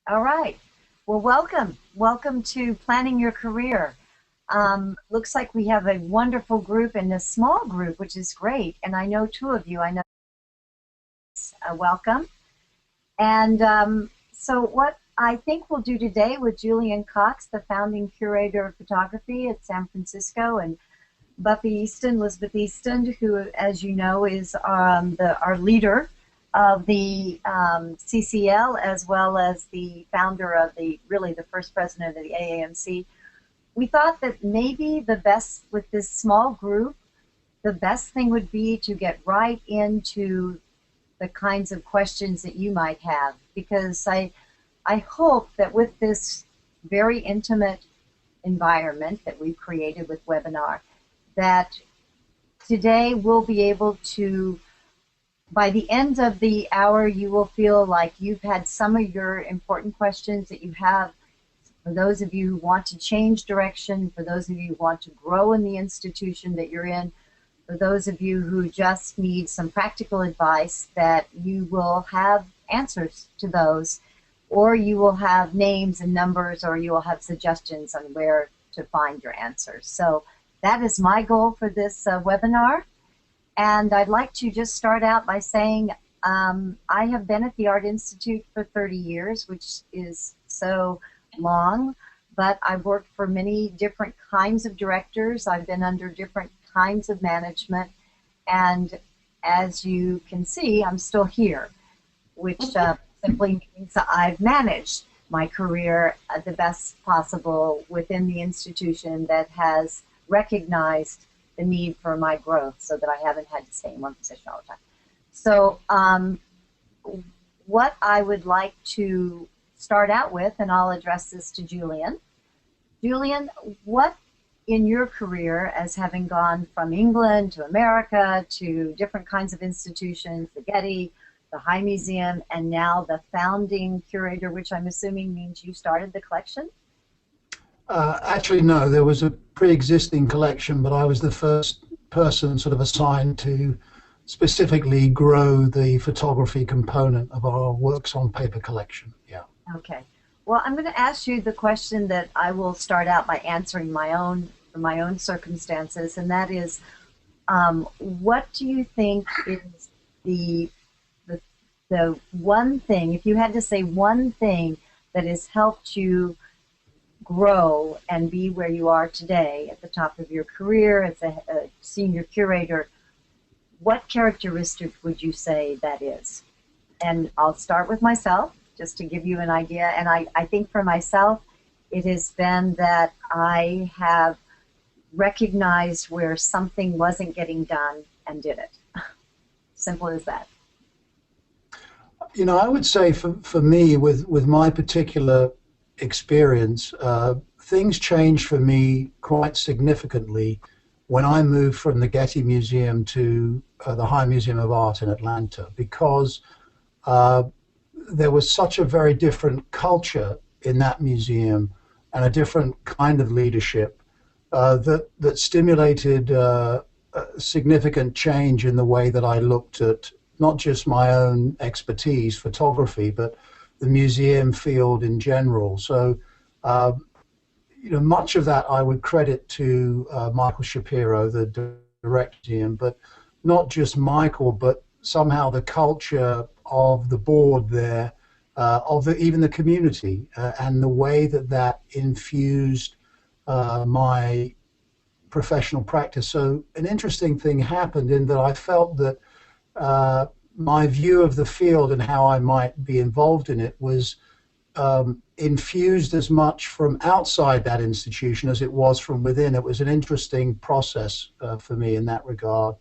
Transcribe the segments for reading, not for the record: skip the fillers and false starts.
All right. Well, welcome. Welcome to Planning Your Career. Looks like we have a wonderful group and a small group, which is great. And I know two of you. I know. Welcome. And so what I think we'll do today with Julian Cox, the founding curator of photography at San Francisco, and Elizabeth Easton, who, as you know, is our leader of the CCL, as well as the founder of really the first president of the AAMC. We thought that maybe the best, with this small group, the best thing would be to get right into the kinds of questions that you might have, because I hope that with this very intimate environment that we've created with webinar, that today we'll be able to, by the end of the hour, you will feel like you've had some of your important questions that you have. For those of you who want to change direction, for those of you who want to grow in the institution that you're in, for those of you who just need some practical advice, that you will have answers to those, or you will have names and numbers, or you will have suggestions on where to find your answers. So that is my goal for this webinar. And I'd like to just start out by saying I have been at the Art Institute for 30 years, which is so long, but I've worked for many different kinds of directors. I've been under different kinds of management, and as you can see, I'm still here, which simply means that I've managed my career the best possible within the institution that has recognized the need for my growth, so that I haven't had to stay in one position all the time. So what I would like to start out with, and I'll address this to Julian. Julian, what in your career, as having gone from England to America to different kinds of institutions, the Getty, the High Museum, and now the founding curator, which I'm assuming means you started the collection? Actually, no, there was a pre-existing collection, but I was the first person sort of assigned to specifically grow the photography component of our works on paper collection. Yeah. Okay. Well, I'm going to ask you the question that I will start out by answering my own circumstances, and that is, what do you think is the one thing, if you had to say one thing that has helped you grow and be where you are today at the top of your career as a senior curator, what characteristic would you say that is? And I'll start with myself, just to give you an idea. And I think for myself, it has been that I have recognized where something wasn't getting done and did it. Simple as that. You know, I would say for me, with my particular experience, things changed for me quite significantly when I moved from the Getty Museum to the High Museum of Art in Atlanta, because there was such a very different culture in that museum and a different kind of leadership that stimulated significant change in the way that I looked at not just my own expertise, photography, but the museum field in general. So, you know, much of that I would credit to Michael Shapiro, the director, museum, but not just Michael, but somehow the culture of the board there, even the community, and the way that infused my professional practice. So an interesting thing happened in that I felt that my view of the field and how I might be involved in it was infused as much from outside that institution as it was from within. It was an interesting process for me in that regard.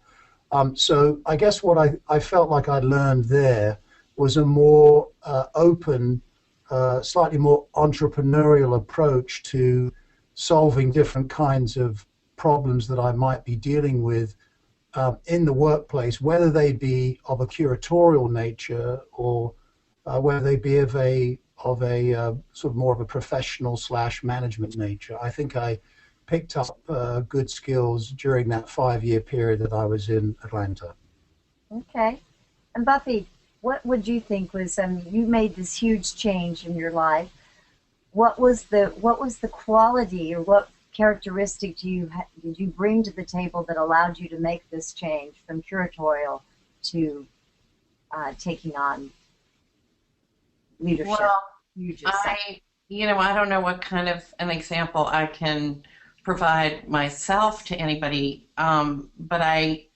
So I guess what I felt like I learned there was a more open, slightly more entrepreneurial approach to solving different kinds of problems that I might be dealing with in the workplace, whether they be of a curatorial nature or whether they be of a sort of more of a professional / management nature. I think I picked up good skills during that 5-year period that I was in Atlanta. Okay. And Buffy, what would you think was, you made this huge change in your life. What was the quality, or what characteristic did you bring to the table that allowed you to make this change from curatorial to taking on leadership? Well, You just said. I don't know what kind of an example I can provide myself to anybody, but I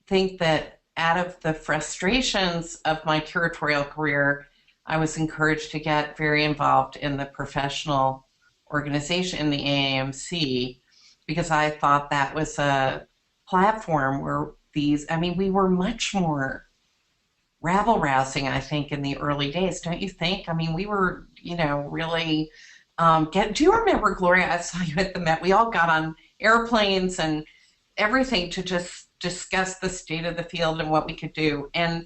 think that out of the frustrations of my curatorial career, I was encouraged to get very involved in the professional organization in the AAMC, because I thought that was a platform where we were much more rabble-rousing, I think, in the early days, don't you think? I mean, we were, really do you remember, Gloria, I saw you at the Met, we all got on airplanes and everything to just discuss the state of the field and what we could do, and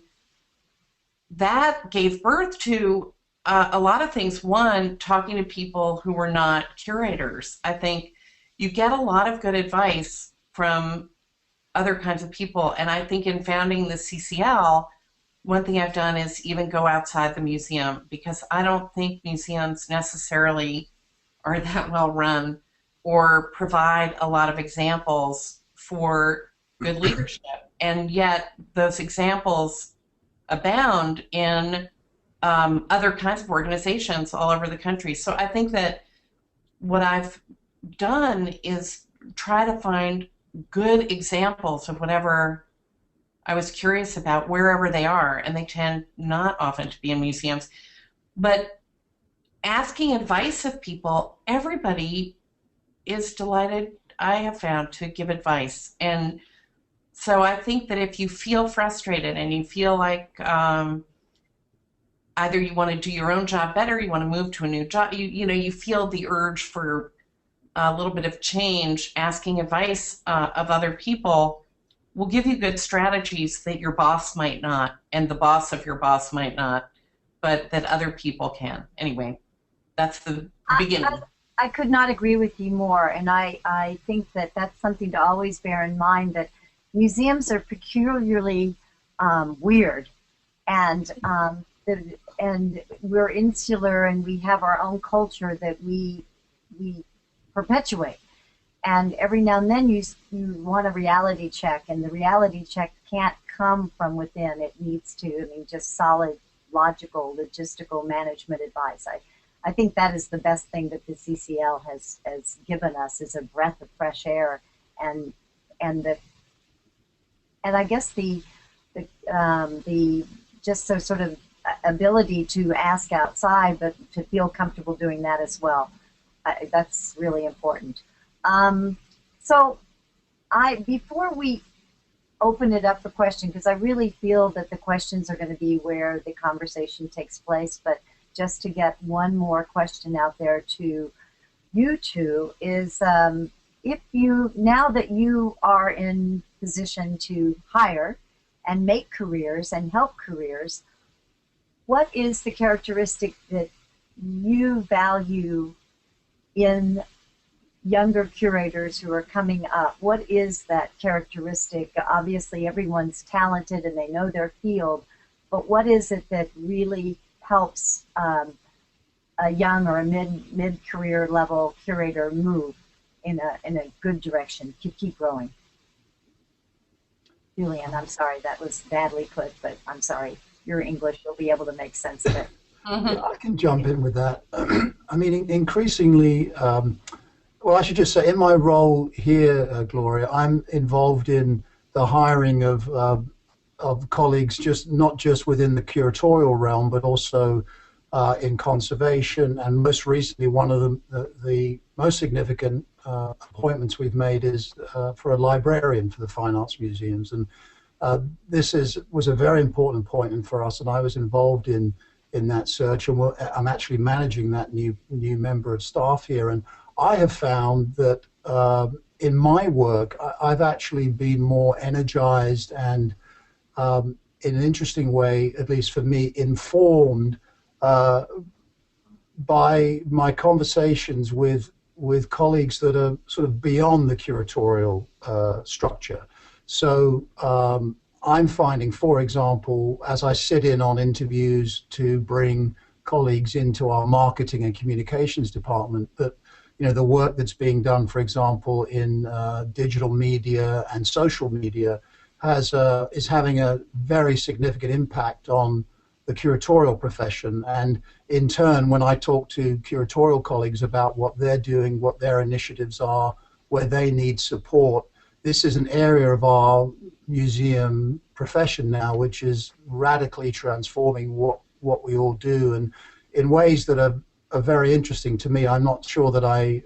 that gave birth to a lot of things. One, talking to people who were not curators. I think you get a lot of good advice from other kinds of people, and I think in founding the CCL, one thing I've done is even go outside the museum, because I don't think museums necessarily are that well run or provide a lot of examples for good leadership, and yet those examples abound in other kinds of organizations all over the country. So I think that what I've done is try to find good examples of whatever I was curious about, wherever they are, and they tend not often to be in museums. But asking advice of people, everybody is delighted, I have found, to give advice. And so I think that if you feel frustrated and you feel like either you want to do your own job better, you want to move to a new job, you feel the urge for a little bit of change, asking advice of other people will give you good strategies that your boss might not, and the boss of your boss might not, but that other people can. Anyway, that's the beginning. I could not agree with you more, and I think that that's something to always bear in mind, that museums are peculiarly weird, and we're insular, and we have our own culture that we perpetuate. And every now and then you want a reality check, and the reality check can't come from within. It needs to, just solid, logical, logistical management advice. I think that is the best thing that the CCL has given us, is a breath of fresh air, and I guess the just so sort of ability to ask outside, but to feel comfortable doing that as well. That's really important. So before we open it up for question, because I really feel that the questions are going to be where the conversation takes place, but just to get one more question out there to you two is, if you, now that you are in position to hire and make careers and help careers, what is the characteristic that you value in younger curators who are coming up? What is that characteristic? Obviously, everyone's talented and they know their field, but what is it that really helps a young or a mid-career level curator move in a good direction to keep growing? Julian, I'm sorry, that was badly put, but I'm sorry. You're English, you'll be able to make sense of it. Yeah, I can jump in with that. I mean, increasingly, well, I should just say, in my role here, Gloria, I'm involved in the hiring of colleagues, not just within the curatorial realm, but also in conservation. And most recently, one of the most significant appointments we've made is for a librarian for the Fine Arts Museums. And this was a very important appointment for us, and I was involved in that search, and I'm actually managing that new member of staff here. And I have found that in my work, I've actually been more energized and, in an interesting way, at least for me, informed by my conversations with colleagues that are sort of beyond the curatorial structure. So I'm finding, for example, as I sit in on interviews to bring colleagues into our marketing and communications department, that the work that's being done, for example, in digital media and social media is having a very significant impact on the curatorial profession. And in turn, when I talk to curatorial colleagues about what they're doing, what their initiatives are, where they need support, this is an area of our museum profession now which is radically transforming what we all do, and in ways that are very interesting to me. I'm not sure that I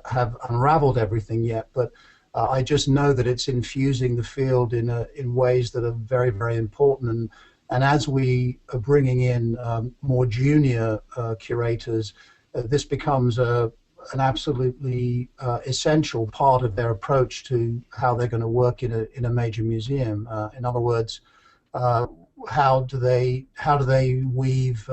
have unraveled everything yet, but I just know that it's infusing the field in ways that are very, very important. And as we are bringing in more junior curators, this becomes an absolutely essential part of their approach to how they're going to work in a major museum. In other words, how do they weave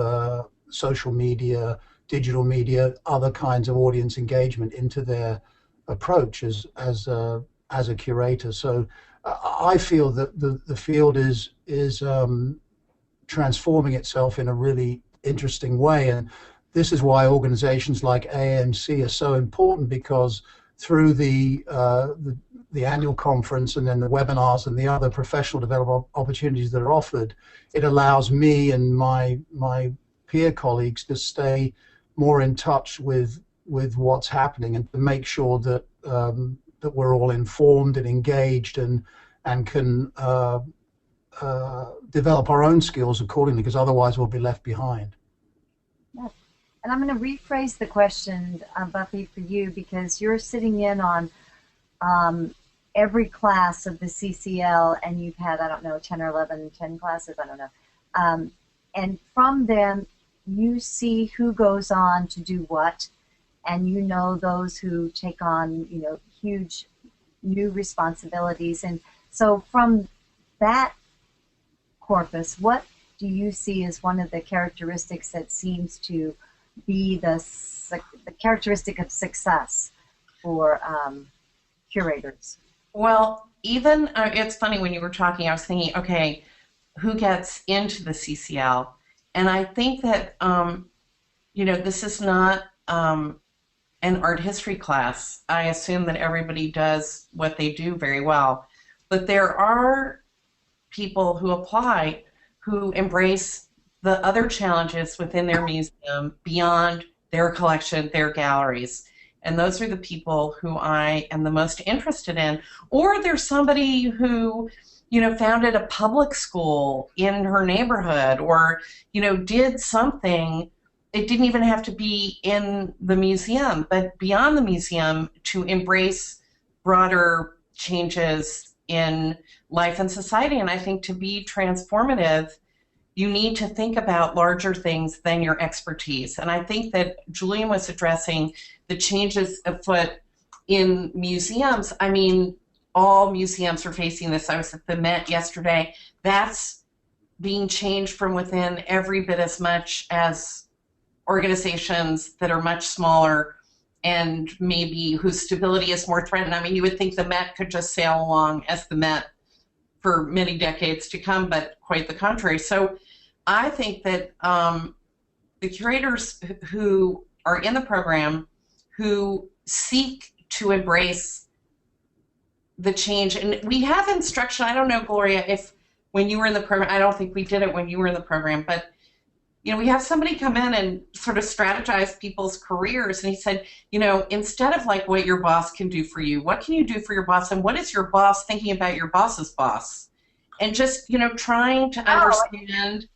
social media, digital media, other kinds of audience engagement into their approach as a curator? So I feel that the field is transforming itself in a really interesting way, and this is why organizations like AAMC are so important, because through the annual conference and then the webinars and the other professional development opportunities that are offered, it allows me and my peer colleagues to stay more in touch with what's happening, and to make sure that that we're all informed and engaged and can develop our own skills accordingly, because otherwise we'll be left behind. Yes. And I'm going to rephrase the question, Buffy, for you, because you're sitting in on every class of the CCL, and you've had, I don't know, 10 or 11, 10 classes, I don't know. And from them, you see who goes on to do what, and you know those who take on, huge new responsibilities. And so from that corpus, what do you see as one of the characteristics that seems to be the characteristic of success for curators? Well, even it's funny, when you were talking, I was thinking, okay, who gets into the CCL? And I think that this is not an art history class. I assume that everybody does what they do very well, but there are people who apply who embrace the other challenges within their museum beyond their collection, their galleries. And those are the people who I am the most interested in. Or there's somebody who, founded a public school in her neighborhood, or, did something. It didn't even have to be in the museum, but beyond the museum, to embrace broader changes in life and society. And I think to be transformative, you need to think about larger things than your expertise. And I think that Julian was addressing the changes afoot in museums. I mean, all museums are facing this. I was at the Met yesterday. That's being changed from within every bit as much as organizations that are much smaller and maybe whose stability is more threatened. I mean, you would think the Met could just sail along as the Met for many decades to come, but quite the contrary. So I think that the curators who are in the program, who seek to embrace the change, and we have instruction. I don't know, Gloria, if when you were in the program, I don't think we did it when you were in the program, but we have somebody come in and sort of strategize people's careers, and he said, instead of like what your boss can do for you, what can you do for your boss, and what is your boss thinking about your boss's boss? And just, trying to understand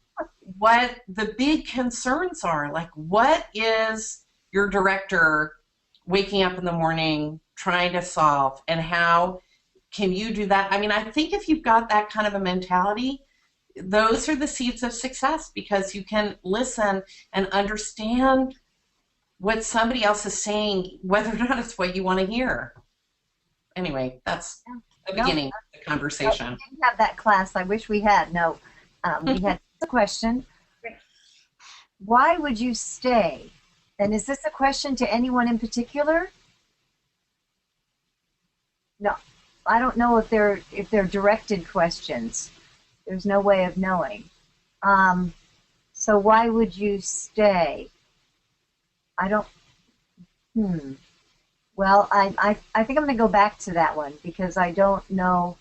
what the big concerns are. Like, what is your director waking up in the morning trying to solve, and how can you do that? I mean, I think if you've got that kind of a mentality, those are the seeds of success, because you can listen and understand what somebody else is saying, whether or not it's what you want to hear. Anyway, that's the beginning of the conversation. We didn't have that class. I wish we had. No, we had a question. Why would you stay? And is this a question to anyone in particular? No. I don't know if they're directed questions. There's no way of knowing. So why would you stay? I don't. Well, I think I'm going to go back to that one because I don't know.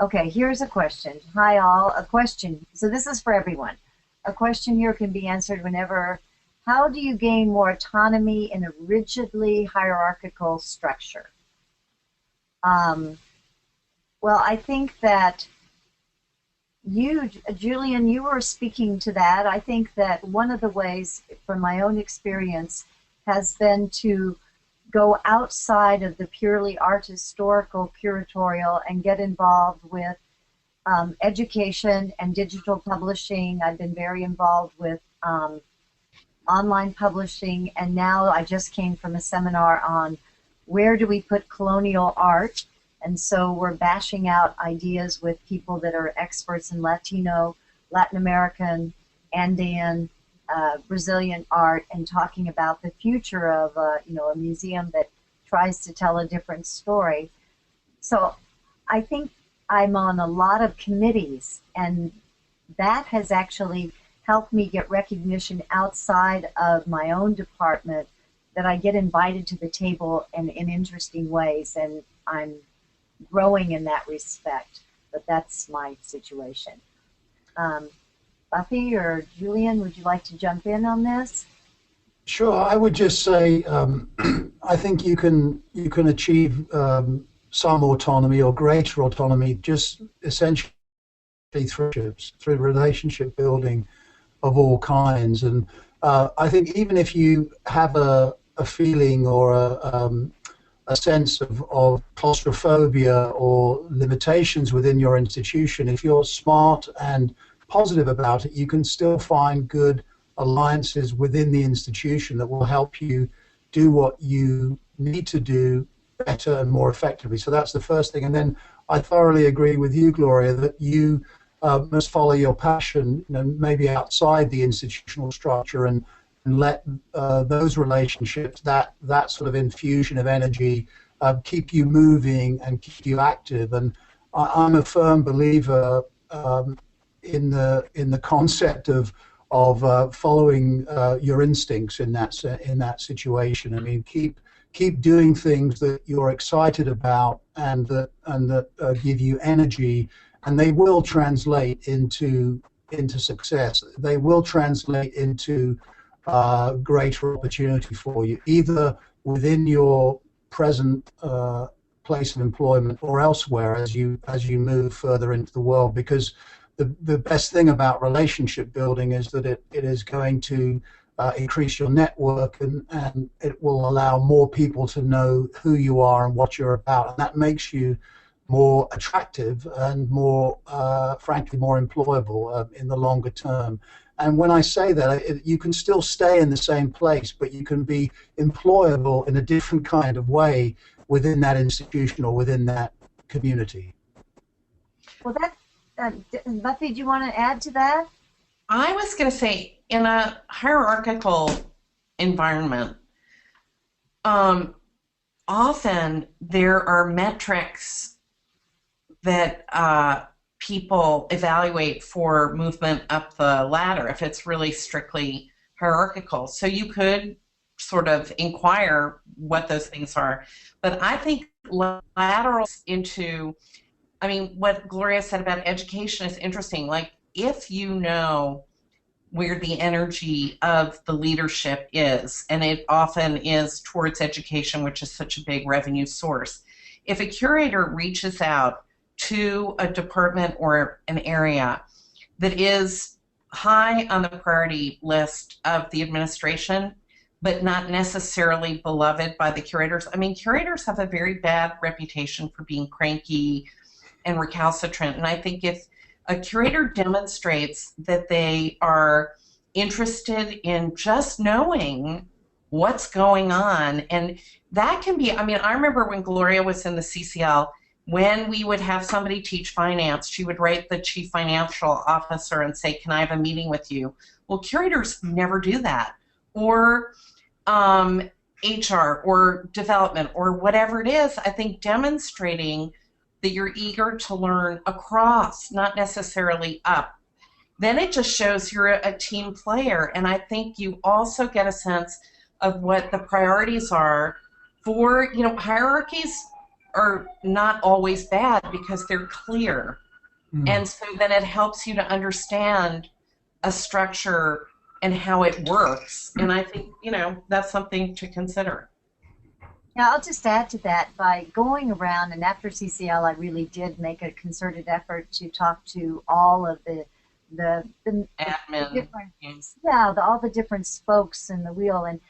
Okay, here's a question. Hi all. A question. So this is for everyone. A question here can be answered whenever. How do you gain more autonomy in a rigidly hierarchical structure? Well, I think that you, Julian, you were speaking to that. I think that one of the ways, from my own experience, has been to go outside of the purely art historical curatorial and get involved with education and digital publishing. I've been very involved with online publishing, and now I just came from a seminar on where do we put colonial art, and so we're bashing out ideas with people that are experts in Latino, Latin American, Andean, Brazilian art, and talking about the future of a museum that tries to tell a different story. So I think I'm on a lot of committees, and that has actually helped me get recognition outside of my own department, that I get invited to the table in interesting ways, and I'm growing in that respect. But that's my situation. Buffy or Julian, would you like to jump in on this? Sure. I would just say I think you can achieve some autonomy or greater autonomy just essentially through relationship building of all kinds. And I think even if you have a feeling or a sense of claustrophobia or limitations within your institution, if you're smart and positive about it, you can still find good alliances within the institution that will help you do what you need to do better and more effectively. So that's the first thing. And then I thoroughly agree with you, Gloria, that you must follow your passion, maybe outside the institutional structure, and let those relationships, that sort of infusion of energy, keep you moving and keep you active. And I'm a firm believer in the concept of following your instincts in that situation. I mean, keep doing things that you're excited about and that give you energy, and they will translate into success. They will translate into greater opportunity for you, either within your present place of employment or elsewhere as you move further into the world. Because the best thing about relationship building is that it is going to increase your network, and it will allow more people to know who you are and what you're about, and that makes you more attractive and more, frankly, more employable in the longer term. And when I say that, you can still stay in the same place, but you can be employable in a different kind of way within that institution or within that community. Well, Buffy, do you want to add to that? I was going to say, in a hierarchical environment, often there are metrics that people evaluate for movement up the ladder if it's really strictly hierarchical. So you could sort of inquire what those things are. But I think laterals into, I mean, what Gloria said about education is interesting. Like, if you know where the energy of the leadership is, and it often is towards education, which is such a big revenue source, if a curator reaches out to a department or an area that is high on the priority list of the administration, but not necessarily beloved by the curators. I mean, curators have a very bad reputation for being cranky and recalcitrant, and I think if a curator demonstrates that they are interested in just knowing what's going on, and that can be, I mean, I remember when Gloria was in the CCL, when we would have somebody teach finance, she would write the chief financial officer and say, can I have a meeting with you? Well, curators never do that. Or HR or development or whatever it is. I think demonstrating that you're eager to learn across, not necessarily up, then it just shows you're a team player. And I think you also get a sense of what the priorities are for, hierarchies are not always bad because they're clear. And so then it helps you to understand a structure and how it works. And I think, that's something to consider. Yeah, I'll just add to that, by going around, and after CCL, I really did make a concerted effort to talk to all of the admin, different, all the different spokes in the wheel. And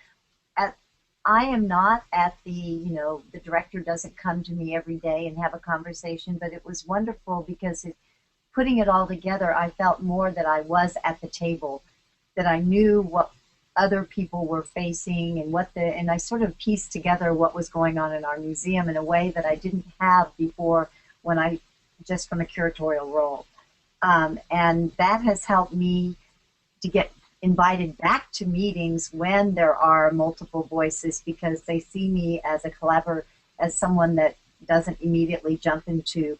I am not at the director doesn't come to me every day and have a conversation, but it was wonderful because putting it all together, I felt more that I was at the table, that I knew what other people were facing and I sort of pieced together what was going on in our museum in a way that I didn't have before just from a curatorial role. And that has helped me to get invited back to meetings when there are multiple voices, because they see me as a collaborator, as someone that doesn't immediately jump into,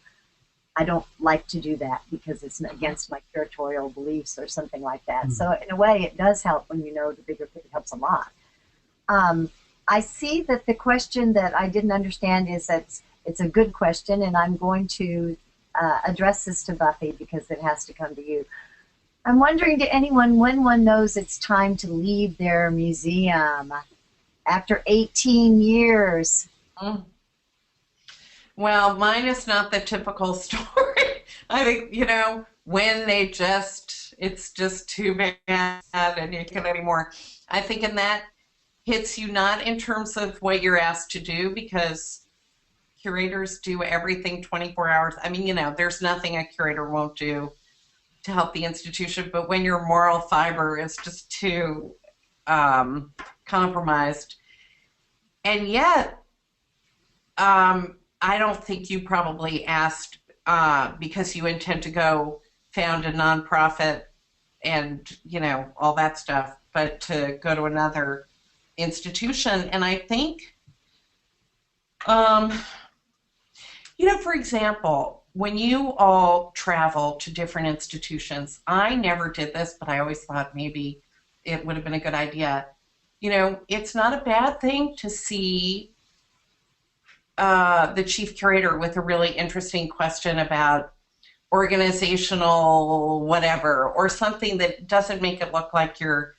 I don't like to do that because it's against my curatorial beliefs or something like that. So in a way, it does help when you know the bigger picture. It helps a lot. I see that the question that I didn't understand is that it's a good question, and I'm going to address this to Buffy because it has to come to you. I'm wondering to anyone when one knows it's time to leave their museum after 18 years. Well, mine is not the typical story. I think, when it's just too bad and you can't anymore. I think in that hits you not in terms of what you're asked to do, because curators do everything 24 hours. I mean, there's nothing a curator won't do to help the institution, but when your moral fiber is just too compromised. And yet, I don't think you probably asked because you intend to go found a nonprofit and, all that stuff, but to go to another institution. And I think, for example, when you all travel to different institutions, I never did this, but I always thought maybe it would have been a good idea. It's not a bad thing to see the chief curator with a really interesting question about organizational whatever, or something that doesn't make it look like you're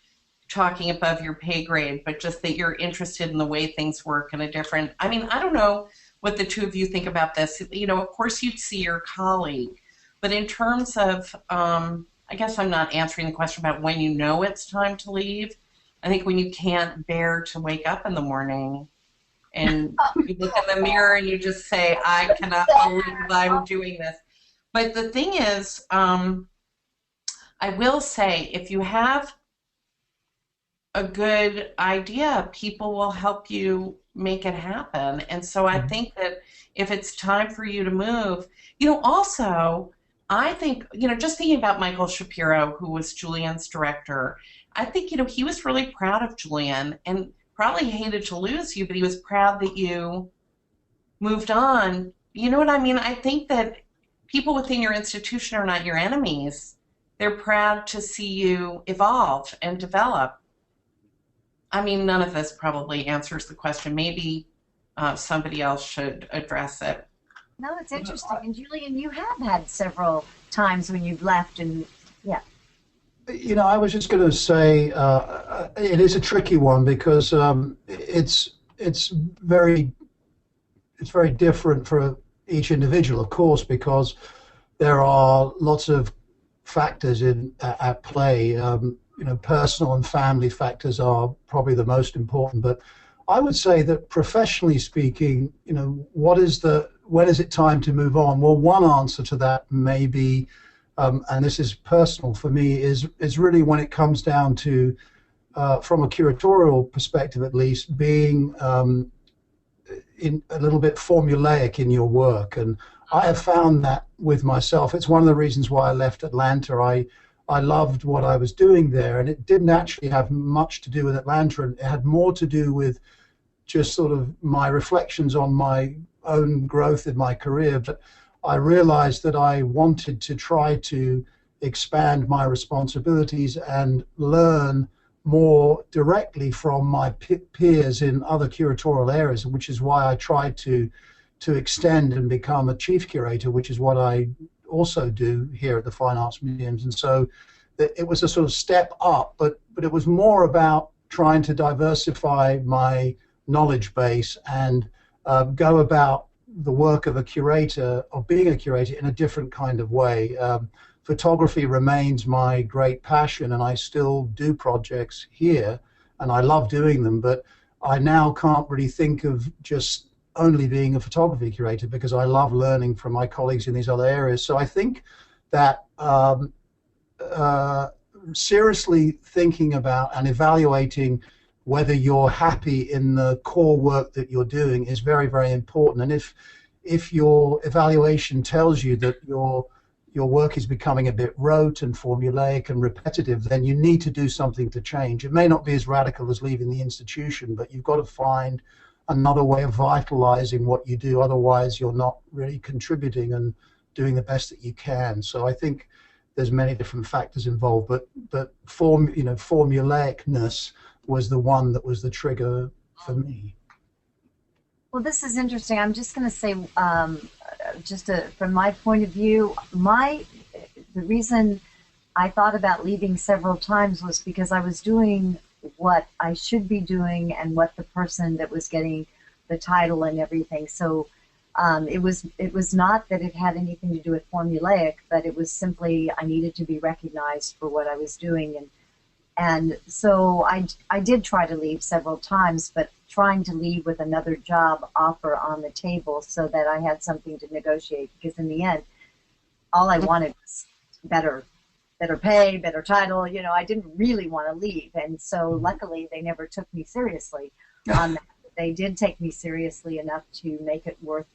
talking above your pay grade, but just that you're interested in the way things work in a different, I don't know what the two of you think about this. Of course you'd see your colleague, but in terms of, I guess I'm not answering the question about when you know it's time to leave. I think when you can't bear to wake up in the morning and you look in the mirror and you just say, I cannot believe I'm doing this. But the thing is, I will say, if you have a good idea, people will help you make it happen. And so I think that if it's time for you to move, also, I think, just thinking about Michael Shapiro, who was Julian's director, I think, he was really proud of Julian and probably hated to lose you, but he was proud that you moved on. You know what I mean? I think that people within your institution are not your enemies. They're proud to see you evolve and develop. None of this probably answers the question. Maybe somebody else should address it. No, it's interesting. And Julian, you have had several times when you've left, and yeah. I was just going to say it is a tricky one because it's very different for each individual, of course, because there are lots of factors at play. Personal and family factors are probably the most important. But I would say that professionally speaking, when is it time to move on? Well, one answer to that may be, and this is personal for me, is really when it comes down to, from a curatorial perspective at least, being in a little bit formulaic in your work. And I have found that with myself. It's one of the reasons why I left Atlanta. I loved what I was doing there, and it didn't actually have much to do with Atlanta, and it had more to do with just sort of my reflections on my own growth in my career. But I realized that I wanted to try to expand my responsibilities and learn more directly from my peers in other curatorial areas, which is why I tried to extend and become a chief curator, which is what I also do here at the Fine Arts Museums. And so it was a sort of step up, but it was more about trying to diversify my knowledge base and go about the work of a curator, of being a curator, in a different kind of way. Photography remains my great passion, and I still do projects here, and I love doing them, but I now can't really think of just only being a photography curator, because I love learning from my colleagues in these other areas. So I think that seriously thinking about and evaluating whether you're happy in the core work that you're doing is very, very important. And if your evaluation tells you that your work is becoming a bit rote and formulaic and repetitive, then you need to do something to change. It may not be as radical as leaving the institution, but you've got to find another way of vitalizing what you do. Otherwise, you're not really contributing and doing the best that you can. So I think there's many different factors involved, but formulaicness was the one that was the trigger for me. Well, this is interesting. I'm just going to say, from my point of view, the reason I thought about leaving several times was because I was doing what I should be doing and what the person that was getting the title and everything. So it was not that it had anything to do with formulaic, but it was simply I needed to be recognized for what I was doing. And so I did try to leave several times, but trying to leave with another job offer on the table so that I had something to negotiate, because in the end, all I wanted was better pay, better title. I didn't really want to leave. And so luckily they never took me seriously on that. They did take me seriously enough to make it worth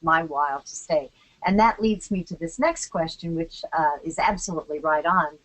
my while to stay. And that leads me to this next question, which is absolutely right on.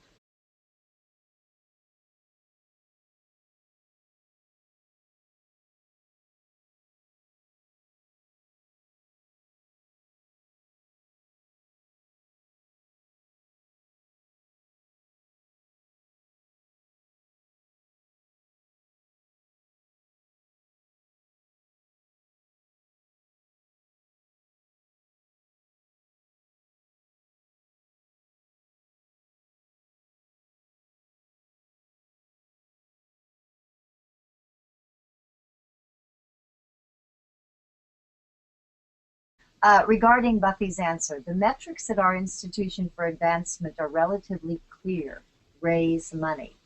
Regarding Buffy's answer, the metrics at our institution for advancement are relatively clear: raise money.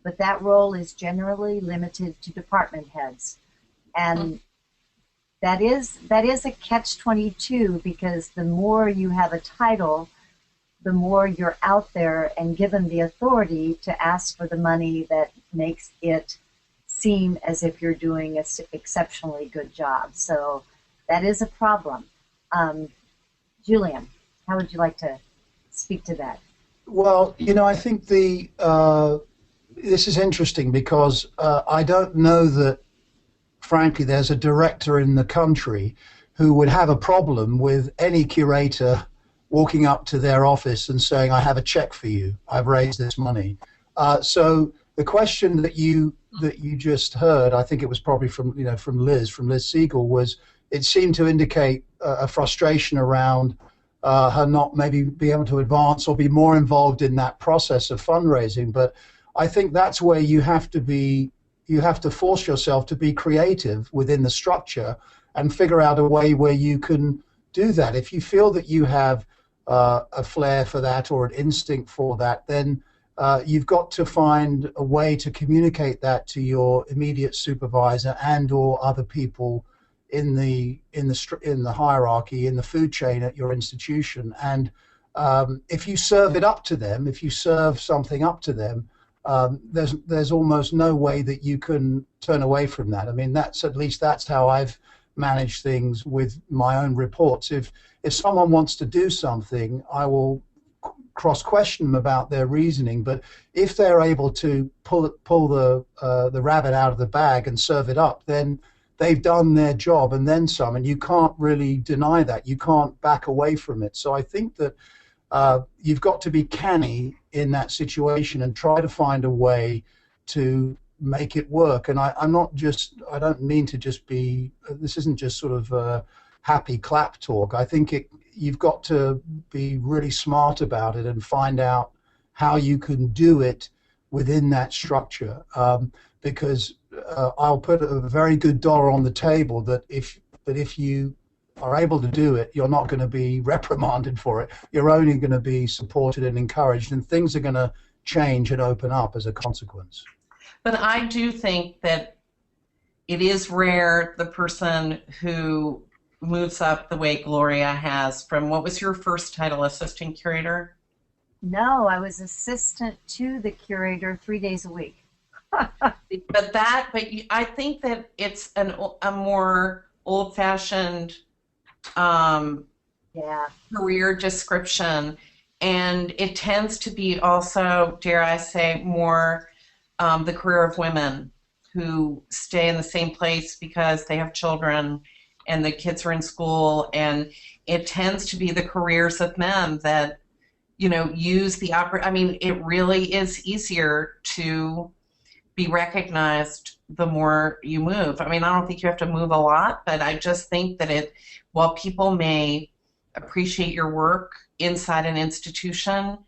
But that role is generally limited to department heads. And that is a catch-22, because the more you have a title, the more you're out there and given the authority to ask for the money that makes it seem as if you're doing an exceptionally good job. So that is a problem. Julian, how would you like to speak to that? Well, I think this is interesting, because I don't know that, frankly, there's a director in the country who would have a problem with any curator walking up to their office and saying, I have a check for you, I've raised this money. So the question that you just heard, I think it was probably from Liz Siegel, was, it seemed to indicate a frustration around her not maybe be able to advance or be more involved in that process of fundraising. But I think that's where you have to force yourself to be creative within the structure and figure out a way where you can do that. If you feel that you have a flair for that or an instinct for that, then you've got to find a way to communicate that to your immediate supervisor and or other people in the hierarchy, in the food chain at your institution. And if you serve it up to them, if you serve something up to them, there's almost no way that you can turn away from that. I mean, that's how I've managed things with my own reports. If someone wants to do something, I will cross-question them about their reasoning. But if they're able to pull the rabbit out of the bag and serve it up, then they've done their job and then some, and you can't really deny that. You can't back away from it. So I think that you've got to be canny in that situation and try to find a way to make it work. And I don't mean to just be, this isn't just sort of happy clap talk. I think you've got to be really smart about it and find out how you can do it within that structure. Because I'll put a very good dollar on the table that if you are able to do it, you're not going to be reprimanded for it. You're only going to be supported and encouraged, and things are going to change and open up as a consequence. But I do think that it is rare the person who moves up the way Gloria has from, what was your first title, assistant curator? No, I was assistant to the curator 3 days a week. But I think that it's a more old-fashioned career description, and it tends to be also, dare I say, more the career of women who stay in the same place because they have children and the kids are in school, and it tends to be the careers of men that, you know, use the I mean, it really is easier to be recognized the more you move. I mean, I don't think you have to move a lot, but I just think that while people may appreciate your work inside an institution,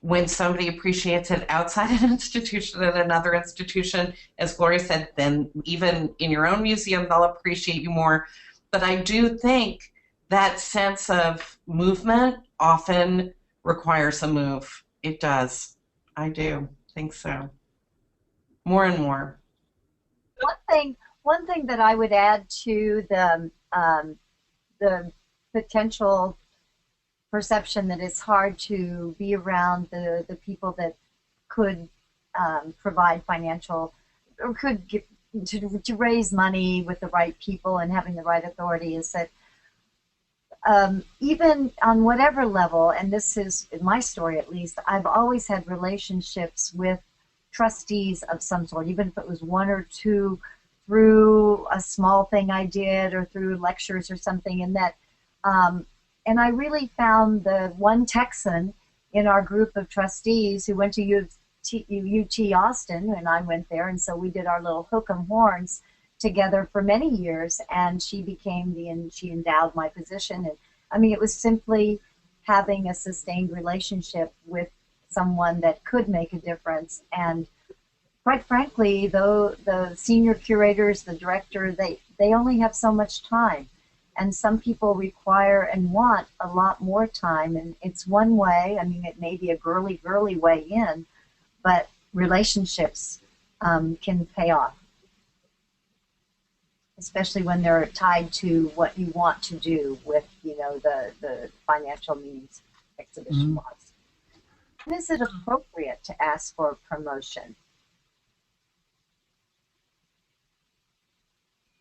when somebody appreciates it outside an institution at another institution, as Gloria said, then even in your own museum, they'll appreciate you more. But I do think that sense of movement often requires a move. It does. I do think so. More and more. One thing that I would add to the potential perception that it's hard to be around the people that could provide financial, or could get, to raise money with the right people and having the right authority, is that even on whatever level, and this is in my story at least, I've always had relationships with trustees of some sort, even if it was one or two through a small thing I did or through lectures or something, and that and I really found the one Texan in our group of trustees who went to UT Austin, and I went there, and so we did our little hook 'em horns together for many years, and she endowed my position. And I mean, it was simply having a sustained relationship with someone that could make a difference. And quite frankly, though, the senior curators, the director, they only have so much time. And some people require and want a lot more time. And it's one way, I mean, it may be a girly way in, but relationships can pay off, especially when they're tied to what you want to do with, you know, the financial means exhibition-wise. Is it appropriate to ask for a promotion?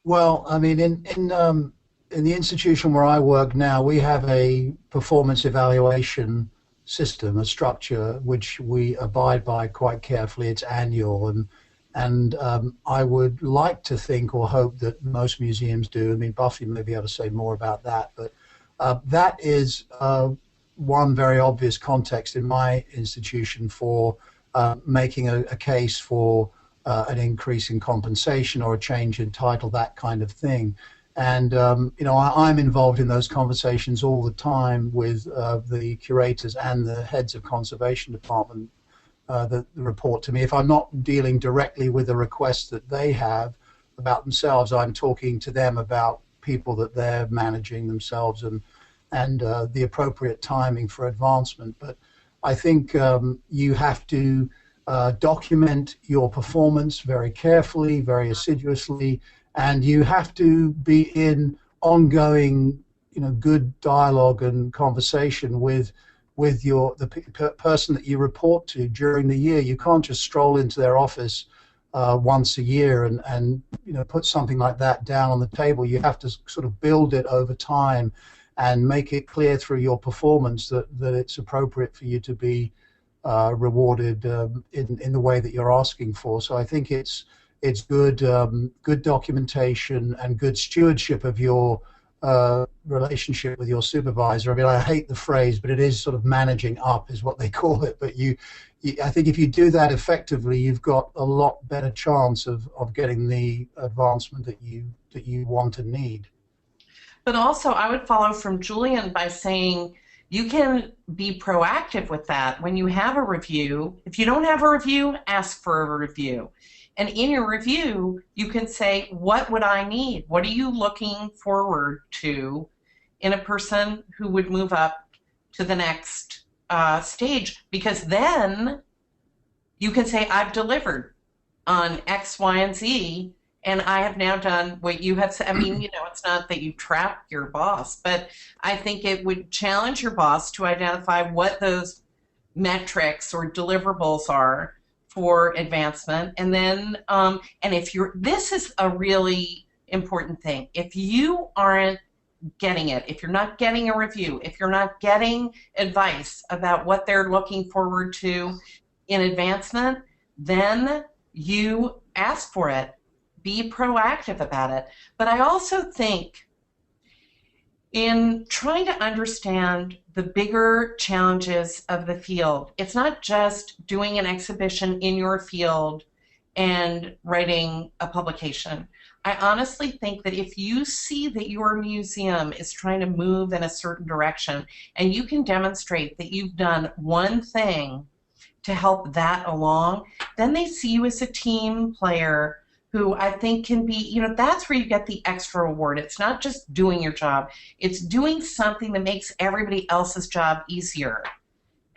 Well, I mean, in the institution where I work now, we have a performance evaluation system, a structure which we abide by quite carefully. It's annual, and I would like to think or hope that most museums do. I mean, Buffy may be able to say more about that, but that is one very obvious context in my institution for making a case for an increase in compensation or a change in title, that kind of thing. And you know, I'm involved in those conversations all the time with the curators and the heads of conservation department that report to me. If I'm not dealing directly with the requests that they have about themselves, I'm talking to them about people that they're managing themselves and the appropriate timing for advancement. But I think you have to document your performance very carefully, very assiduously, and you have to be in ongoing, you know, good dialogue and conversation with the person that you report to during the year. You can't just stroll into their office once a year and you know, put something like that down on the table. You have to sort of build it over time and make it clear through your performance that it's appropriate for you to be rewarded in the way that you're asking for. So I think it's it's good good documentation and good stewardship of your relationship with your supervisor. I mean, I hate the phrase, but it is sort of managing up is what they call it. But I think if you do that effectively, you've got a lot better chance of getting the advancement that you want and need. But also, I would follow from Julian by saying you can be proactive with that. When you have a review, if you don't have a review, ask for a review. And in your review, you can say, what would I need? What are you looking forward to in a person who would move up to the next stage? Because then you can say, I've delivered on X, Y, and Z, and I have now done what you have said. I mean, you know, it's not that you trap your boss, but I think it would challenge your boss to identify what those metrics or deliverables are for advancement. And then, and if this is a really important thing. If you aren't getting it, if you're not getting a review, if you're not getting advice about what they're looking forward to in advancement, then you ask for it. Be proactive about it. But I also think in trying to understand the bigger challenges of the field, it's not just doing an exhibition in your field and writing a publication. I honestly think that if you see that your museum is trying to move in a certain direction and you can demonstrate that you've done one thing to help that along, then they see you as a team player who I think can be, you know, that's where you get the extra reward. It's not just doing your job. It's doing something that makes everybody else's job easier.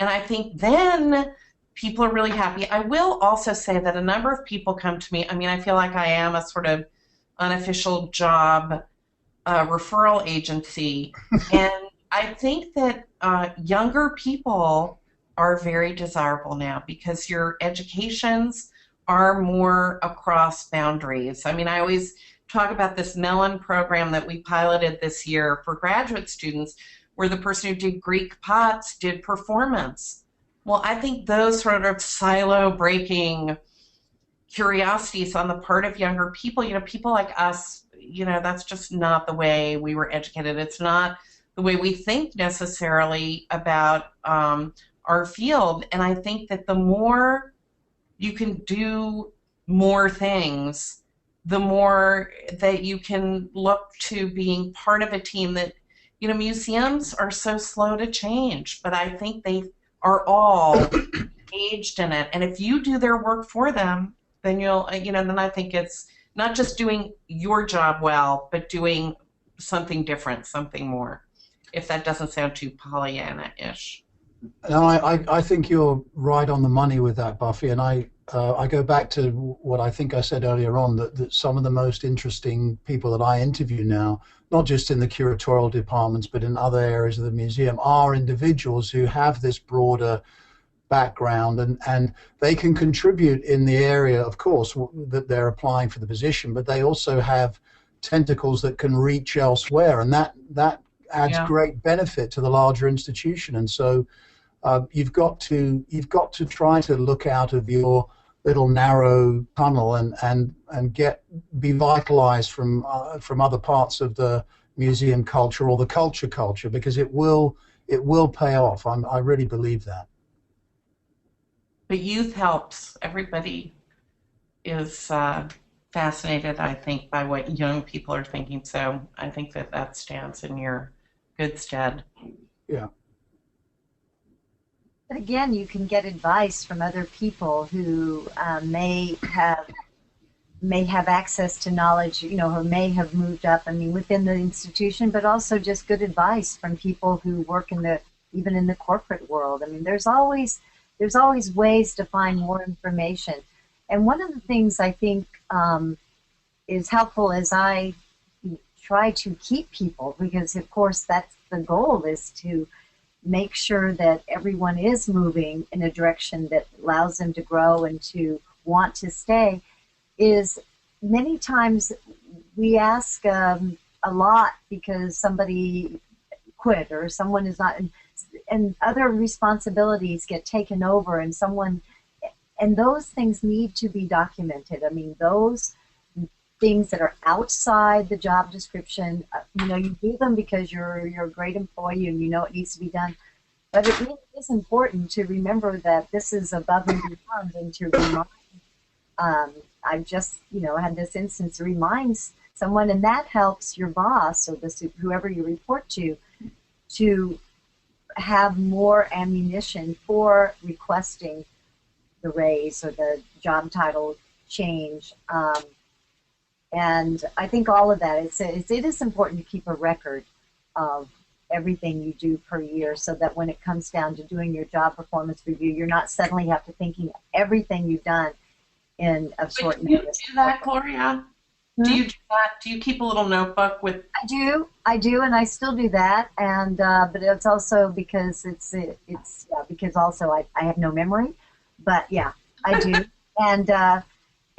And I think then people are really happy. I will also say that a number of people come to me. I mean, I feel like I am a sort of unofficial job referral agency. And I think that younger people are very desirable now because your educations are more across boundaries. I mean, I always talk about this Mellon program that we piloted this year for graduate students where the person who did Greek pots did performance. Well, I think those sort of silo-breaking curiosities on the part of younger people, you know, people like us, you know, that's just not the way we were educated. It's not the way we think necessarily about our field. And I think that the more you can do more things, the more that you can look to being part of a team that, you know, museums are so slow to change, but I think they are all engaged in it. And if you do their work for them, then you'll, you know, then I think it's not just doing your job well, but doing something different, something more, if that doesn't sound too Pollyanna-ish. No, I think you're right on the money with that, Buffy, and I go back to what I think I said earlier on, that some of the most interesting people that I interview now, not just in the curatorial departments, but in other areas of the museum, are individuals who have this broader background, and they can contribute in the area, of course, that they're applying for the position, but they also have tentacles that can reach elsewhere, and that adds great benefit to the larger institution. And so you've got to try to look out of your little narrow tunnel and be vitalized from other parts of the museum culture or the culture, because it will pay off. I really believe that. But youth helps. Everybody is fascinated, I think, by what young people are thinking. So I think that stands in your good stead. Yeah. But again, you can get advice from other people who may have access to knowledge, you know, or may have moved up, I mean, within the institution, but also just good advice from people who work even in the corporate world. I mean, there's always ways to find more information. And one of the things I think is helpful as I try to keep people, because of course that's the goal, is to make sure that everyone is moving in a direction that allows them to grow and to want to stay, is many times we ask a lot because somebody quit or someone is not, and other responsibilities get taken over, and and those things need to be documented. I mean, those things that are outside the job description, you know, you do them because you're a great employee and you know it needs to be done. But it really is important to remember that this is above and beyond, and to remind. I've just, you know, had this instance, reminds someone, and that helps your boss or whoever you report to have more ammunition for requesting the raise or the job title change. And I think all of that, it is important to keep a record of everything you do per year, so that when it comes down to doing your job performance review, you're not suddenly have to thinking everything you've done in a short notice. Do you do that, Gloria? Do you do that? Do you keep a little notebook with? I do, and I still do that. And but it's also because because also I have no memory. But yeah, I do.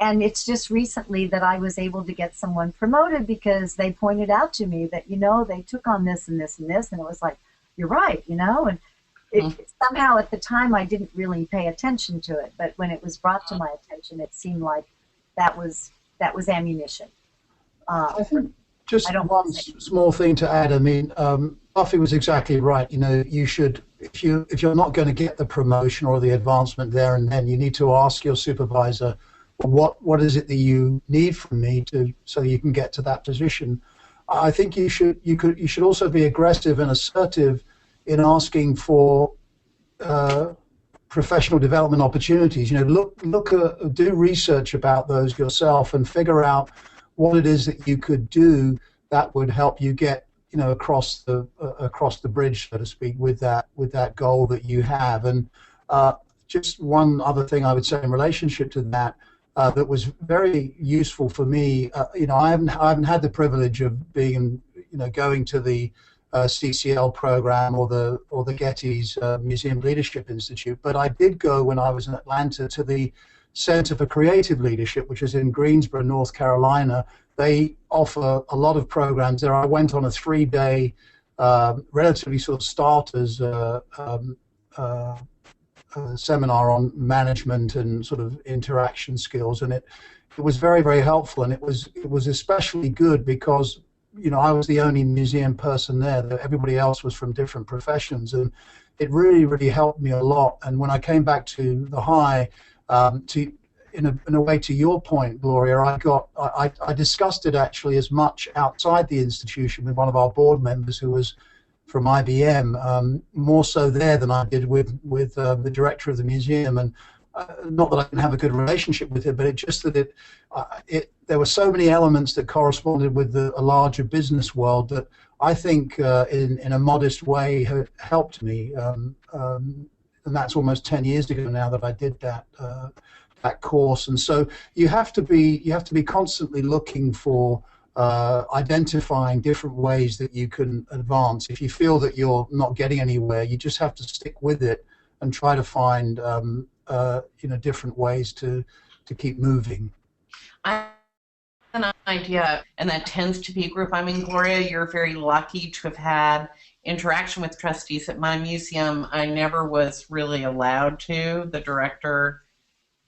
And it's just recently that I was able to get someone promoted because they pointed out to me that, you know, they took on this and this and this, and it was like, you're right, you know. And somehow at the time I didn't really pay attention to it, but when it was brought to my attention, it seemed like that was ammunition. I think just one small thing to add. I mean, Buffy was exactly right. You know, you should, if you're not going to get the promotion or the advancement there and then, you need to ask your supervisor, what is it that you need from me so you can get to that position. I think you should also be aggressive and assertive in asking for professional development opportunities. You know, do research about those yourself and figure out what it is that you could do that would help you get, you know, across the bridge, so to speak, with that goal that you have. And just one other thing I would say in relationship to that. That was very useful for me. You know, I haven't had the privilege of being, you know, going to the CCL program or the Getty's Museum Leadership Institute, but I did go when I was in Atlanta to the Center for Creative Leadership, which is in Greensboro, North Carolina. They offer a lot of programs there. I went on a 3-day, relatively sort of starters seminar on management and sort of interaction skills, and it was very, very helpful, and it was especially good because, you know, I was the only museum person there. Everybody else was from different professions, and it really, really helped me a lot. And when I came back to the High, in a way, to your point, Gloria, I discussed it actually as much outside the institution with one of our board members who was from IBM, more so there than I did with the director of the museum. And not that I didn't have a good relationship with him, but it just that there were so many elements that corresponded with a larger business world that I think in a modest way helped me. And that's almost 10 years ago now that I did that course. And so you have to be constantly looking for identifying different ways that you can advance. If you feel that you're not getting anywhere, you just have to stick with it and try to find you know, different ways to keep moving. I have an idea, and that tends to be a group. I mean, Gloria, you're very lucky to have had interaction with trustees at my museum. I never was really allowed to. The director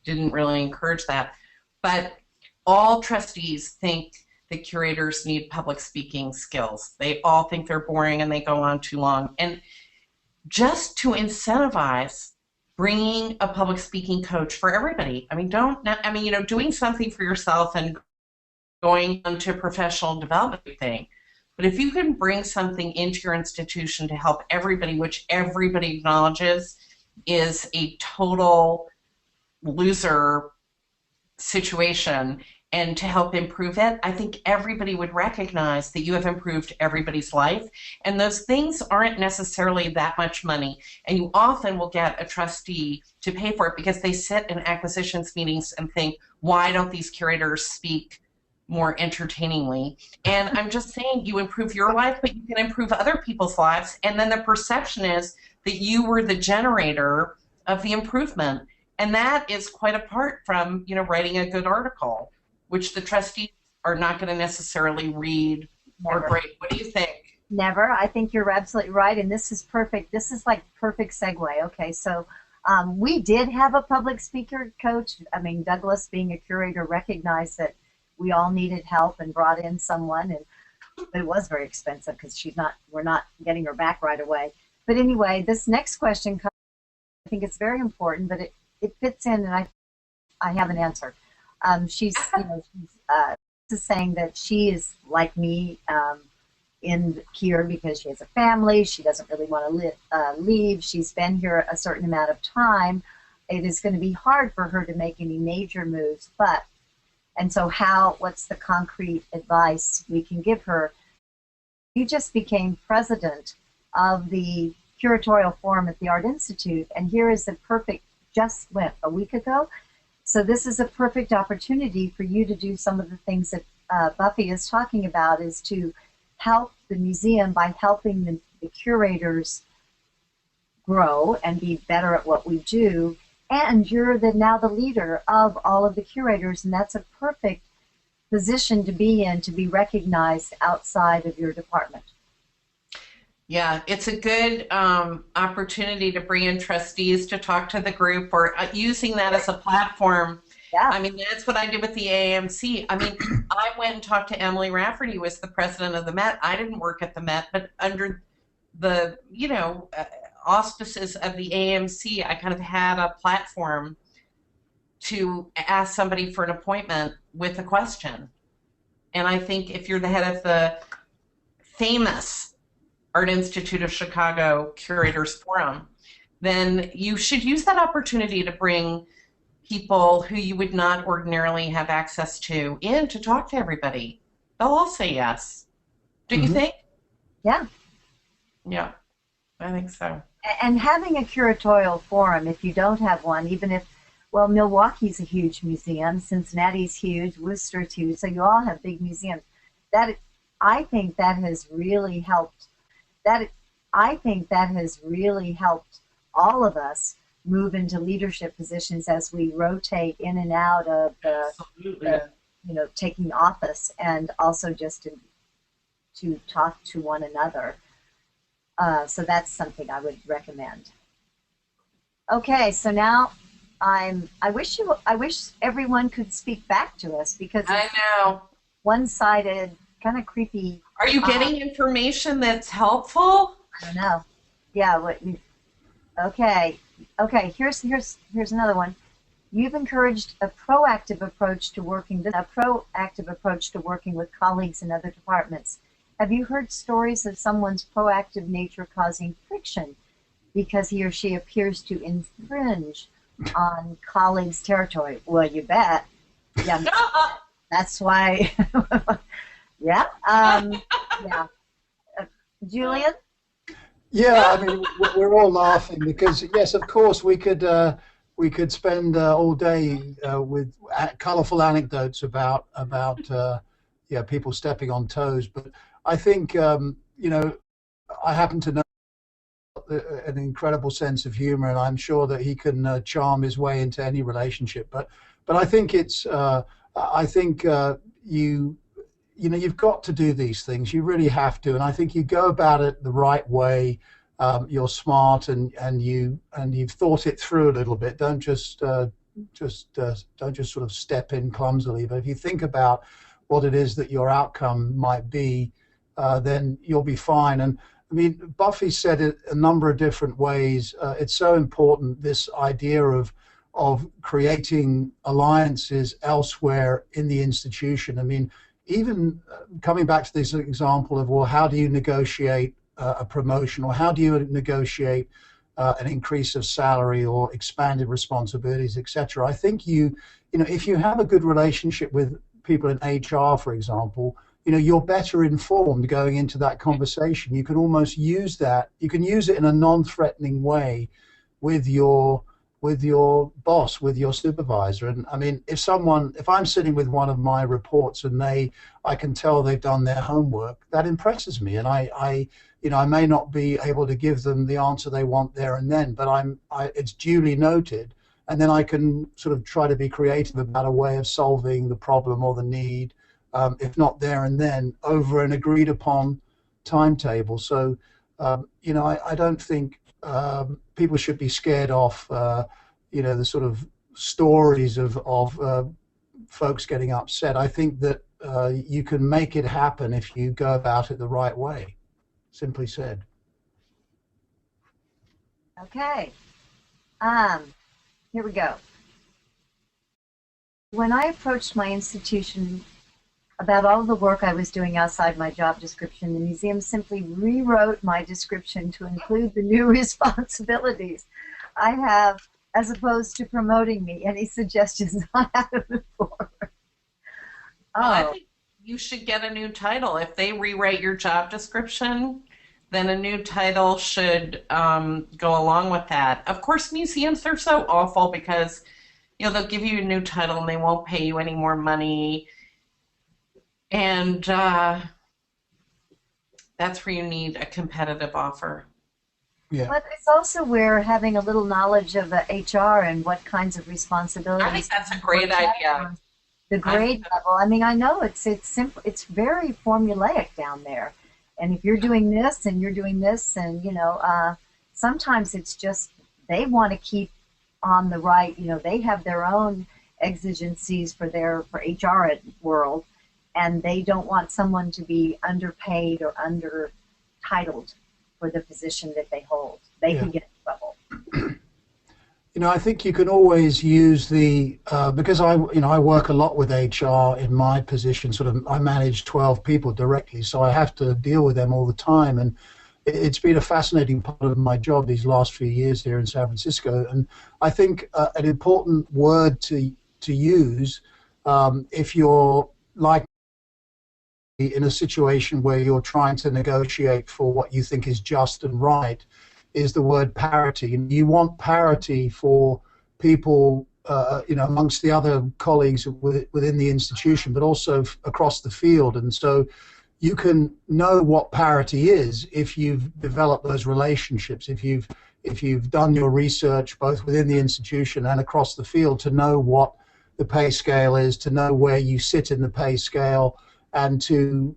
didn't really encourage that. But all trustees think that curators need public speaking skills. They all think they're boring and they go on too long. And just to incentivize bringing a public speaking coach for everybody. I mean, you know, doing something for yourself and going into a professional development thing. But if you can bring something into your institution to help everybody, which everybody acknowledges is a total loser situation, and to help improve it, I think everybody would recognize that you have improved everybody's life. And those things aren't necessarily that much money. And you often will get a trustee to pay for it because they sit in acquisitions meetings and think, why don't these curators speak more entertainingly? And I'm just saying, you improve your life, but you can improve other people's lives. And then the perception is that you were the generator of the improvement. And that is quite apart from, you know, writing a good article, which the trustees are not going to necessarily read or grade. What do you think? Never. I think you're absolutely right, and this is perfect. This is like perfect segue. Okay, so We did have a public speaker coach. I mean, Douglas, being a curator, recognized that we all needed help and brought in someone, and it was very expensive because we're not getting her back right away. But anyway, this next question, I think it's very important, but it fits in, and I have an answer. She's saying that she is like me in here because she has a family. She doesn't really want to leave. She's been here a certain amount of time. It is going to be hard for her to make any major moves, and so what's the concrete advice we can give her? You just became president of the Curatorial Forum at the Art Institute, and here is the perfect, just went a week ago. So this is a perfect opportunity for you to do some of the things that Buffy is talking about, is to help the museum by helping the curators grow and be better at what we do. And you're now the leader of all of the curators, and that's a perfect position to be in, to be recognized outside of your department. Yeah, it's a good opportunity to bring in trustees to talk to the group, or using that as a platform. Yeah. I mean, that's what I did with the AAMC. I mean, I went and talked to Emily Rafferty, who was the president of the Met. I didn't work at the Met, but under the, auspices of the AAMC, I kind of had a platform to ask somebody for an appointment with a question. And I think if you're the head of the famous Art Institute of Chicago Curators Forum, then you should use that opportunity to bring people who you would not ordinarily have access to in to talk to everybody. They'll all say yes. Do you think? Yeah. Yeah, I think so. And having a curatorial forum, if you don't have one, even if, well, Milwaukee's a huge museum, Cincinnati's huge, Worcester's huge, so you all have big museums. I think that has really helped. I think that has really helped all of us move into leadership positions as we rotate in and out of taking office, and also just to talk to one another. So that's something I would recommend. Okay, so now I wish everyone could speak back to us, because I know, one-sided, kind of creepy. Are you getting information that's helpful? I don't know. Yeah. Okay. Here's another one. You've encouraged a proactive approach to working with colleagues in other departments. Have you heard stories of someone's proactive nature causing friction because he or she appears to infringe on colleagues' territory? Well, you bet. Yeah, that's why. Yeah. Yeah. Julian? Yeah, I mean, we're all laughing because, yes, of course, we could spend all day with colourful anecdotes about people stepping on toes. But I think I happen to know an incredible sense of humour, and I'm sure that he can charm his way into any relationship. But I think you've got to do these things. You really have to, and I think you go about it the right way. You're smart, and you've thought it through a little bit. Don't just sort of step in clumsily. But if you think about what it is that your outcome might be, then you'll be fine. And I mean, Buffy said it a number of different ways. It's so important, this idea of creating alliances elsewhere in the institution. I mean, even coming back to this example of, well, how do you negotiate a promotion, or how do you negotiate an increase of salary or expanded responsibilities, etc. I think if you have a good relationship with people in HR, for example, you're better informed going into that conversation. You can almost use that. You can use it in a non-threatening way with your boss, with your supervisor. And I mean, if I'm sitting with one of my reports and I can tell they've done their homework, that impresses me. And I may not be able to give them the answer they want there and then, but it's duly noted. And then I can sort of try to be creative about a way of solving the problem or the need, if not there and then, over an agreed upon timetable. So, I don't think people should be scared off, you know, the sort of stories of folks getting upset. I think that you can make it happen if you go about it the right way, simply said. Okay. Here we go. When I approached my institution about all the work I was doing outside my job description, the museum simply rewrote my description to include the new responsibilities I have, as opposed to promoting me. Any suggestions on how to move forward? Well, I think you should get a new title. If they rewrite your job description, then a new title should go along with that. Of course, museums are so awful because, you know, they'll give you a new title and they won't pay you any more money. And that's where you need a competitive offer. Yeah. But it's also where having a little knowledge of HR and what kinds of responsibilities. I think that's a great idea. The grade level. I mean, I know it's simple. It's very formulaic down there. And if you're doing this and you're doing this, and you know, sometimes it's just they want to keep on the right. You know, they have their own exigencies for HR world, and they don't want someone to be underpaid or undertitled for the position that they hold. They can get in trouble. You know, I think you can always use the because I work a lot with HR in my position. Sort of, I manage 12 people directly, so I have to deal with them all the time, and it's been a fascinating part of my job these last few years here in San Francisco. And I think an important word to use if you're like in a situation where you're trying to negotiate for what you think is just and right is the word parity. And you want parity for people, you know, amongst the other colleagues within the institution, but also across the field. And so you can know what parity is if you've developed those relationships, if you've done your research both within the institution and across the field to know what the pay scale is, to know where you sit in the pay scale, and to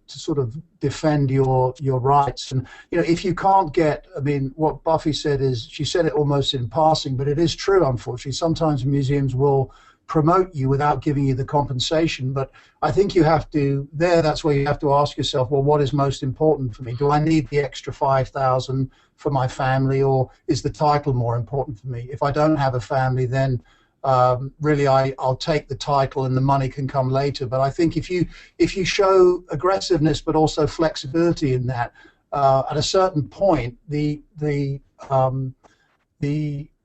sort of defend your rights. And you know, if you can't get, I mean, what Buffy said is, she said it almost in passing, but it is true, unfortunately. Sometimes museums will promote you without giving you the compensation, but I think you have to, that's where you have to ask yourself, well, what is most important for me? Do I need the extra 5,000 for my family, or is the title more important for me? If I don't have a family, then really I'll take the title and the money can come later. But I think if you show aggressiveness but also flexibility in that, at a certain point the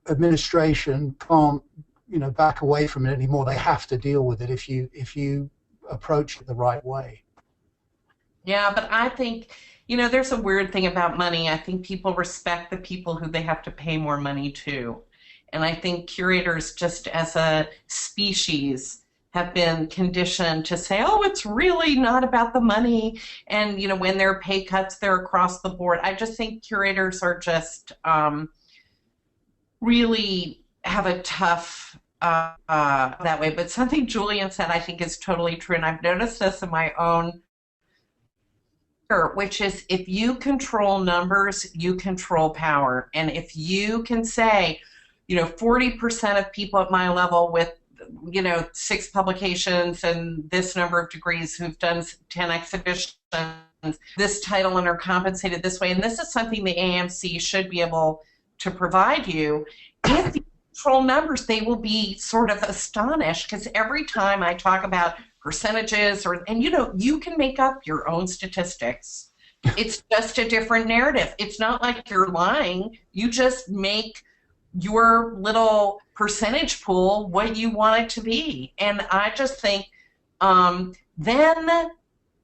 administration can't, you know, back away from it anymore. They have to deal with it if you approach it the right way. Yeah, but I think, you know, there's a weird thing about money. I think people respect the people who they have to pay more money to. And I think curators, just as a species, have been conditioned to say, oh, it's really not about the money. And, you know, when there are pay cuts, they're across the board. I just think curators are just really have a tough that way. But something Julian said I think is totally true, and I've noticed this in my own, which is if you control numbers, you control power. And if you can say, you know, 40% of people at my level with, you know, 6 publications and this number of degrees who've done 10 exhibitions, this title and are compensated this way, and this is something the AAMC should be able to provide you. If you control numbers, they will be sort of astonished, because every time I talk about percentages, and you know, you can make up your own statistics. It's just a different narrative. It's not like you're lying. You just make your little percentage pool what you want it to be. And I just think then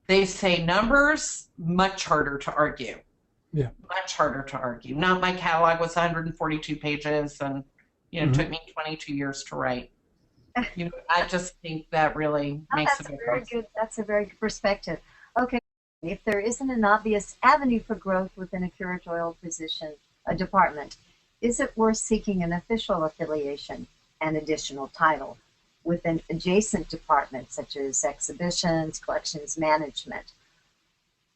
they say numbers, much harder to argue. Yeah. Much harder to argue. Not my catalog was 142 pages and, you know, took me 22 years to write. You know, I just think that really makes a difference. That's a very good perspective. Okay, if there isn't an obvious avenue for growth within a curatorial position, a department, is it worth seeking an official affiliation and additional title with an adjacent department, such as exhibitions, collections management?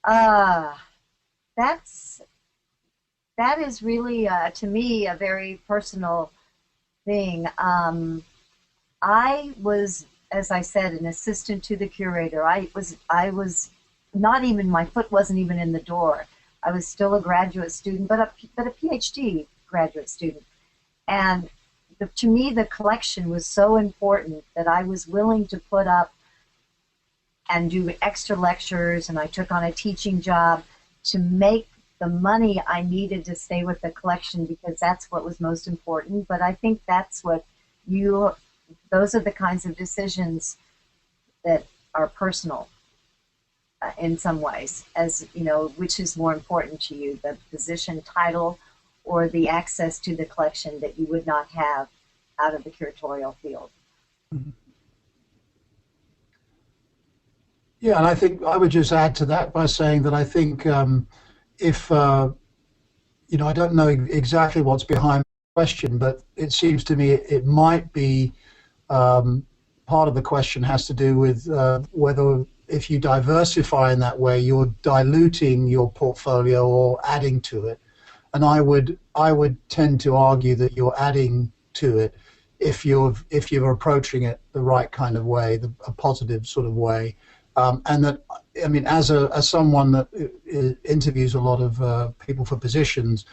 That's that is really, to me, a very personal thing. I was, as I said, an assistant to the curator. I was not even, my foot wasn't even in the door. I was still a graduate student, but a PhD graduate student. And to me, the collection was so important that I was willing to put up and do extra lectures, and I took on a teaching job to make the money I needed to stay with the collection, because that's what was most important. But I think that's what those are the kinds of decisions that are personal in some ways, as you know, which is more important to you, the position, title, or the access to the collection that you would not have out of the curatorial field. Mm-hmm. Yeah, and I think I would just add to that by saying that I think if, you know, I don't know exactly what's behind the question, but it seems to me it might be part of the question has to do with whether if you diversify in that way, you're diluting your portfolio or adding to it. And I would tend to argue that you're adding to it if you're approaching it the right kind of way, a positive sort of way. And that, I mean, as someone that interviews a lot of people for positions,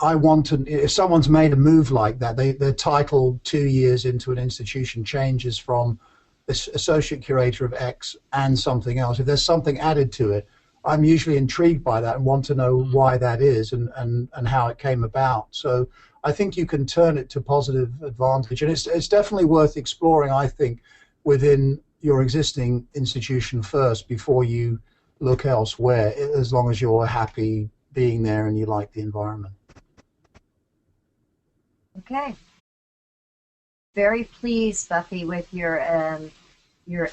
I want to, if someone's made a move like that, their title 2 years into an institution changes from associate curator of X and something else. If there's something added to it, I'm usually intrigued by that and want to know why that is and how it came about. So I think you can turn it to positive advantage, and it's definitely worth exploring, I think, within your existing institution first before you look elsewhere, as long as you're happy being there and you like the environment. Okay. Very pleased, Buffy, with your you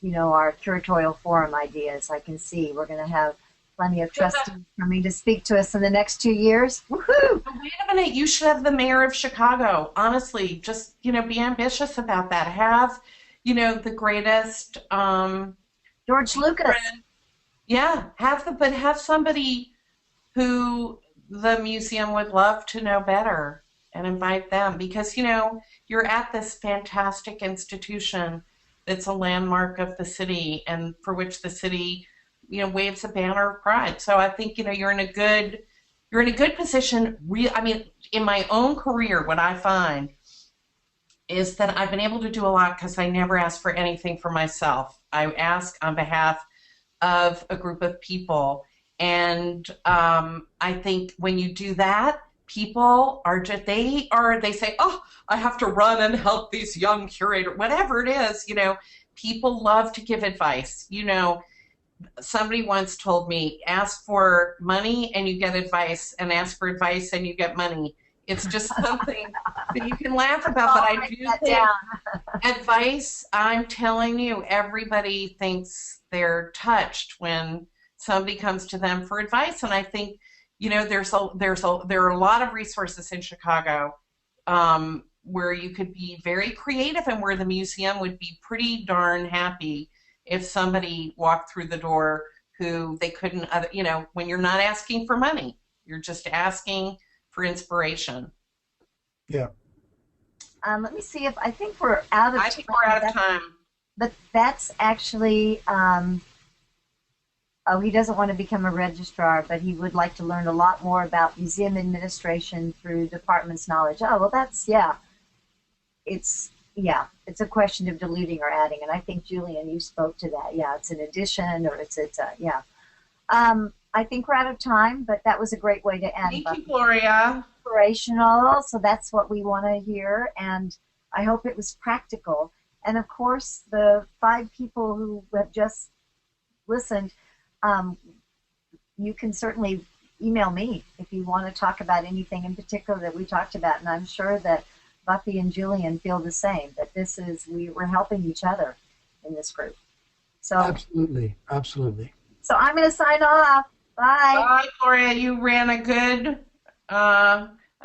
know, our curatorial forum ideas. I can see we're going to have plenty of trustees coming to speak to us in the next 2 years. Woohoo! Wait a minute, you should have the mayor of Chicago. Honestly, just, you know, be ambitious about that. Have, you know, the greatest George Lucas. Yeah, have somebody who the museum would love to know better and invite them, because, you know, you're at this fantastic institution that's a landmark of the city and for which the city, you know, waves a banner of pride. So I think, you know, you're in a good position. I mean, in my own career, what I find is that I've been able to do a lot because I never ask for anything for myself. I ask on behalf of a group of people, and I think when you do that, people are just, they say, oh, I have to run and help these young curators, whatever it is, you know, people love to give advice. You know, somebody once told me, ask for money and you get advice, and ask for advice and you get money. It's just something that you can laugh about, but I do think advice, I'm telling you, everybody thinks they're touched when somebody comes to them for advice, and I think, you know, there are a lot of resources in Chicago where you could be very creative, and where the museum would be pretty darn happy if somebody walked through the door who they couldn't, you know, when you're not asking for money, you're just asking for inspiration. Yeah. Let me see if I think we're out of time. I think we're out of time. But that's actually, oh, he doesn't want to become a registrar, but he would like to learn a lot more about museum administration through department's knowledge. Oh, well, that's, yeah. It's a question of diluting or adding, and I think, Julian, you spoke to that. Yeah, it's an addition, or it's yeah. I think we're out of time, but that was a great way to end. Thank you, Gloria. Inspirational, so that's what we want to hear, and I hope it was practical. And of course, the 5 people who have just listened, you can certainly email me if you want to talk about anything in particular that we talked about, and I'm sure that Buffy and Julian feel the same, that this is, we're helping each other in this group. So Absolutely, absolutely. So I'm going to sign off. Bye. Bye, Gloria. You ran a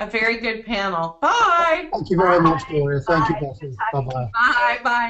very good panel. Bye. Thank you very much, Gloria. Thank you, Buffy. Bye-bye. Bye. Bye.